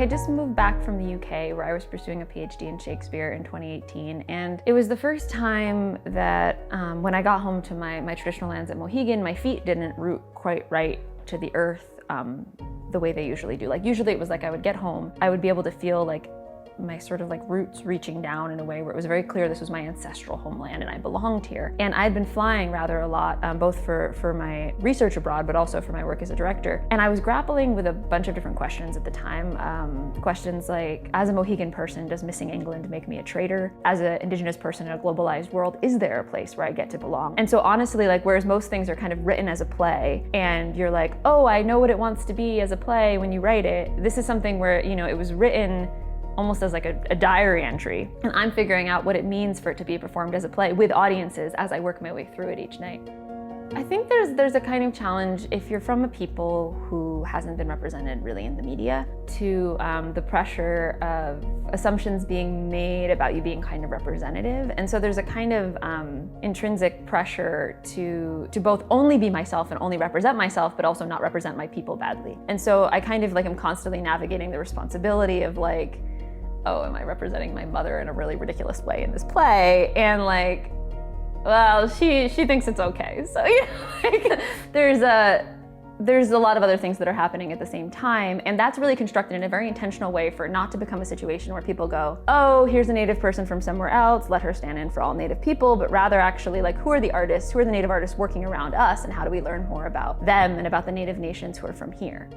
had just moved back from the UK where I was pursuing a PhD in Shakespeare in 2018, and it was the first time that when I got home to my traditional lands at Mohegan, my feet didn't root quite right to the earth the way they usually do. Like usually it was like I would get home, I would be able to feel like my sort of like roots reaching down in a way where it was very clear this was my ancestral homeland and I belonged here. And I'd been flying rather a lot, both for my research abroad, but also for my work as a director. And I was grappling with a bunch of different questions at the time. Questions like, as a Mohegan person, does missing England make me a traitor? As an Indigenous person in a globalized world, is there a place where I get to belong? And so honestly, like whereas most things are kind of written as a play and you're like, oh, I know what it wants to be as a play when you write it, this is something where, you know, it was written almost as like a diary entry. And I'm figuring out what it means for it to be performed as a play with audiences as I work my way through it each night. I think there's a kind of challenge if you're from a people who hasn't been represented really in the media to the pressure of assumptions being made about you being kind of representative. And so there's a kind of intrinsic pressure to both only be myself and only represent myself, but also not represent my people badly. And so I kind of like am constantly navigating the responsibility of like, oh, am I representing my mother in a really ridiculous way in this play? And like, well, she thinks it's okay. So, you know, like, there's a lot of other things that are happening at the same time. And that's really constructed in a very intentional way for it not to become a situation where people go, oh, here's a Native person from somewhere else, let her stand in for all Native people, but rather actually like, who are the artists, who are the Native artists working around us, and how do we learn more about them and about the Native nations who are from here?